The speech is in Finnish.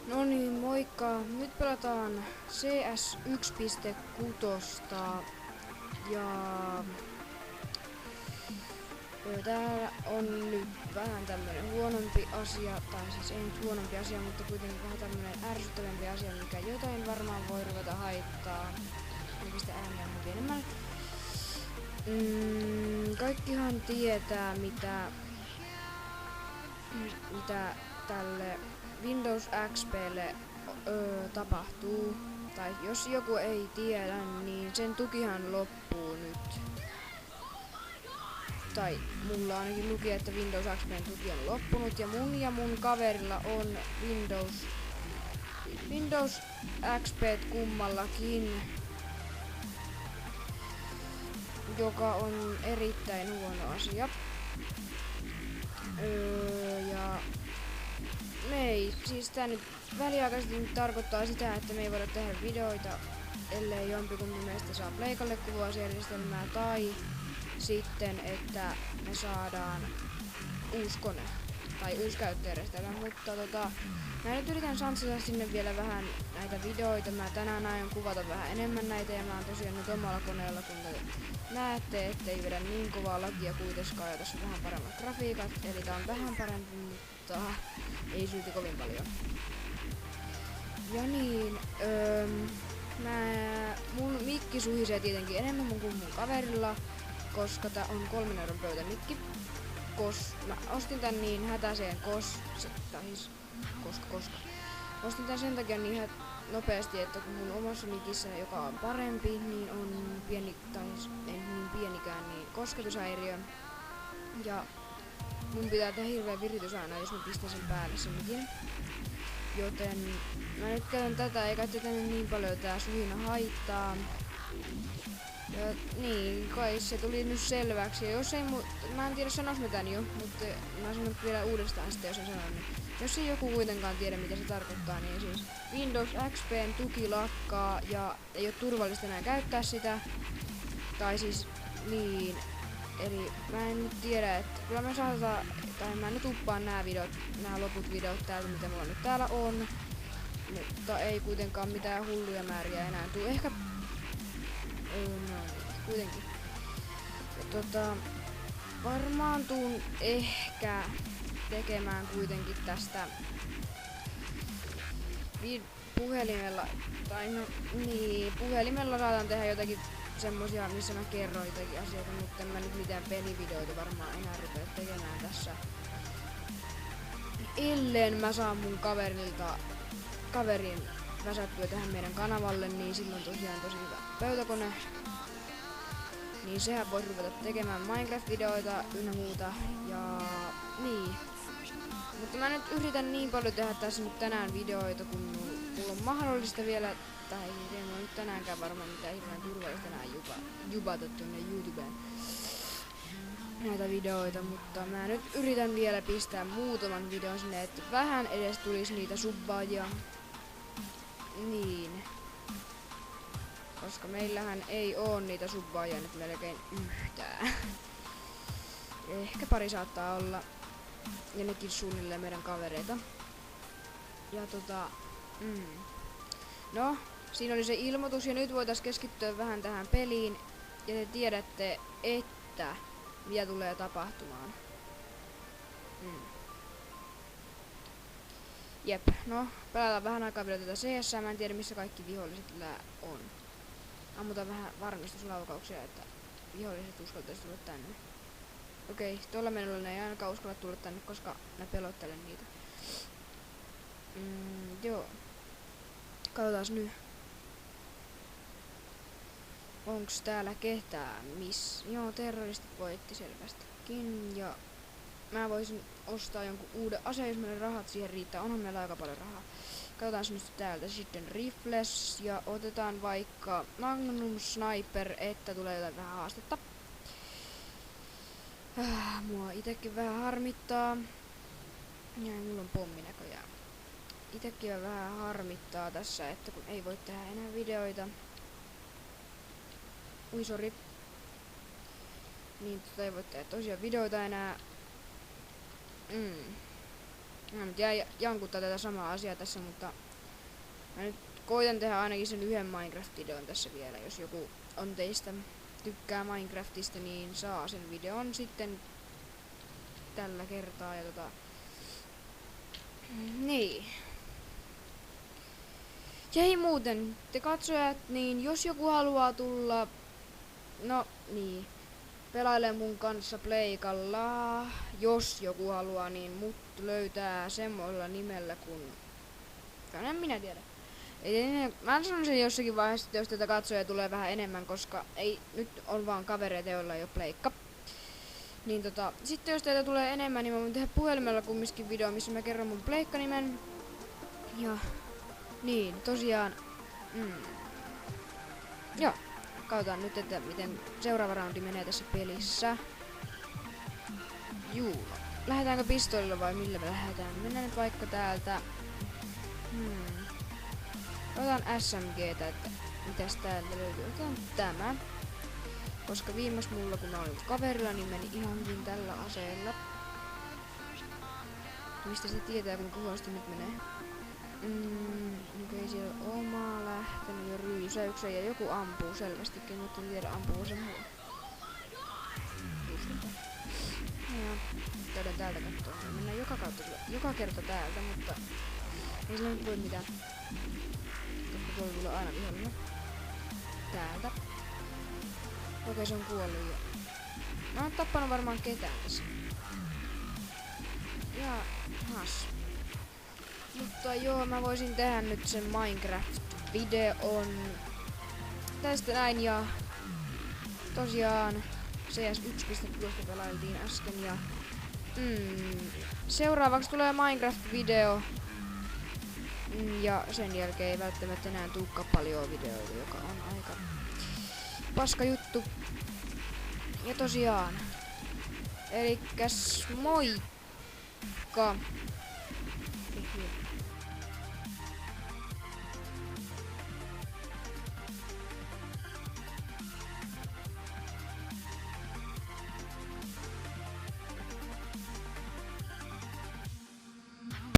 No niin, moikka! Nyt pelataan CS 1.6 ja täällä on nyt vähän tämmönen huonompi asia, tai siis ei nyt huonompi asia, mutta kuitenkin vähän tämmönen ärsyttävämpi asia, mikä jotain varmaan voi ruveta haittaa. Mistä ääntä on enemmän. Kaikkihan tietää mitä tälle Windows XP:lle tapahtuu. Tai jos joku ei tiedä, niin sen tukihan loppuu nyt. Tai mulla ainakin luki, että Windows XP:n tuki on loppunut ja mun kaverilla on Windows XP kummallakin, joka on erittäin huono asia. Ja siis tää nyt väliaikaisesti nyt tarkoittaa sitä, että me ei voida tehdä videoita, ellei jompikumpi meistä saa pleikalle kuvausjärjestelmää, tai sitten, että me saadaan uusi kone tai uusi käyttöjärjestelmä, mutta mä nyt yritän sanssata sinne vielä vähän näitä videoita. Mä tänään aion kuvata vähän enemmän näitä ja mä oon tosiaan nyt omalla koneella, kun te näette, ettei vedä niin kovaa lagia kuitenkaan ja tässä on vähän paremmat grafiikat, eli tää on vähän parempi, mutta ei silti kovin paljon. Ja niin, mun mikki suhisee tietenkin enemmän kuin mun kaverilla, koska tää on 3 euron pöytämikki. Mä ostin tän niin hätäiseen koska. Ostin tän sen takia niin nopeasti, että kun mun omassa mikissä, joka on parempi, niin on pieni, tai ei niin pienikään, niin kosketushäiriö. Ja mun pitää tehdä hirveä viritys aina, jos mä pistän sen päälle sen mikin. Joten mä nyt käytän tätä, eikä tätä niin paljon tää suhina haittaa. Ja niin, kai se tuli nyt selväksi. Ja jos ei mä en tiedä sanois mä tän jo, mutta mä sanon vielä uudestaan sitten, jos en sano, niin jos ei joku kuitenkaan tiedä mitä se tarkoittaa, niin siis Windows XP:n tuki lakkaa ja ei oo turvallista enää käyttää sitä. Tai siis niin, eli mä en nyt tiedä, että kyllä mä saataan, tai mä nyt uppaan nää loput videot täältä, mitä mulla nyt täällä on. Mutta ei kuitenkaan mitään hulluja määriä enää tuu. Ehkä no kuitenkin. Ja varmaan tuun ehkä tekemään kuitenkin tästä puhelimella, tai no niin, puhelimella saatan tehdä jotakin semmosia, missä mä kerron jotakin asioita, mutta en mä nyt mitään pelivideoita varmaan enää rupea tekemään tässä. Ellen mä saan mun kaverin väsättyä tähän meidän kanavalle, niin silloin tosiaan tosi hyvä pöytäkone. Niin sehän voisi ruveta tekemään Minecraft-videoita ynnä muuta. Ja niin. Mutta mä nyt yritän niin paljon tehdä tässä nyt tänään videoita, kun mulla on mahdollista vielä. Tai ei mulla nyt tänäänkään varmaan mitään hirveän turvallista enää jubata tonne YouTubeen näitä videoita, mutta mä nyt yritän vielä pistää muutaman videon sinne, että vähän edes tulisi niitä subbaajia. Niin. Koska meillähän ei oo niitä subbaajia nyt melkein yhtään. Ehkä pari saattaa olla. Ja nekin suunnilleen meidän kavereita. Ja no, siinä oli se ilmoitus ja nyt voitais keskittyä vähän tähän peliin. Ja te tiedätte, että mitä tulee tapahtumaan. Jep, no, pelataan vähän aikaa vielä tätä CS, mä en tiedä missä kaikki viholliset on. Ammutaan vähän varmistuslaukauksia, että viholliset uskaltaisi tulla tänne. Okei, tuolla menolla ne ei ainakaan uskalla tulla tänne, koska mä pelottelen niitä. Joo. Katsotaas nyt. Onks täällä ketään Joo, terroristit voitti selvästikin. Ja mä voisin ostaa jonkun uuden aseen, jos meillä rahat siihen riittää. Onhan meillä aika paljon rahaa. Katsotaan nyt täältä sitten rifles ja otetaan vaikka Magnum Sniper, että tulee jotain vähän haastetta. Mua itekin vähän harmittaa. Ja mulla on pommi näköjään. Itekin vähän harmittaa tässä, että kun ei voi tehdä enää videoita. Ui sori. Niin ei voi tehdä tosiaan videoita enää. Mä nyt jäin jankuttaa tätä samaa asiaa tässä, mutta mä nyt koitan tehdä ainakin sen yhden Minecraft-videon tässä vielä. Jos joku on teistä tykkää Minecraftista, niin saa sen videon sitten tällä kertaa. Ja niin. Ja ei muuten, te katsojat, niin jos joku haluaa tulla, no niin, pelailee mun kanssa Pleikalla, jos joku haluaa, niin mut löytää semmoilla nimellä kun, en minä tiedä. Mä sanon sen jossakin vaiheessa, jos tätä katsoja tulee vähän enemmän, koska ei, nyt on vaan kavereita, joilla ei oo Pleikka. Niin sitten jos teitä tulee enemmän, niin mä voin tehdä puhelimella kumminkin video, missä mä kerron mun Pleikka-nimen. Ja niin, tosiaan. Joo, katsotaan nyt, että miten seuraava roundi menee tässä pelissä. Juu, lähdetäänkö pistoolilla vai millä me lähdetään? Mennään nyt vaikka täältä. Otan SMGtä, että mitäs täältä löytyy. Otan tämä. Koska viimeis mulla, kun mä olin kaverilla, niin meni ihan hyvin tällä aseella. Mistä se tietää, kun kuulosti nyt menee? Okei, siellä on oma lähtenyt jo ryysäyksen ja joku ampuu selvästikin, mutta en tiedä ampuu sen muu. Ja käydään täältä katsoa. Mennään joka kerta täältä, mutta ei sillä nyt voi mitään. Koska tuolla tulee aina vihollinen. Täältä. Okei, se on kuollut jo. Mä oon tappanut varmaan ketään tässä. Ja has. Mutta joo, mä voisin tehdä nyt sen Minecraft-videon tästä näin ja tosiaan CS 1.6 pelailtiin äsken ja seuraavaksi tulee Minecraft-video ja sen jälkeen ei välttämättä enää tulekaan paljon videoita, joka on aika paska juttu. Ja tosiaan, elikkäs moikka!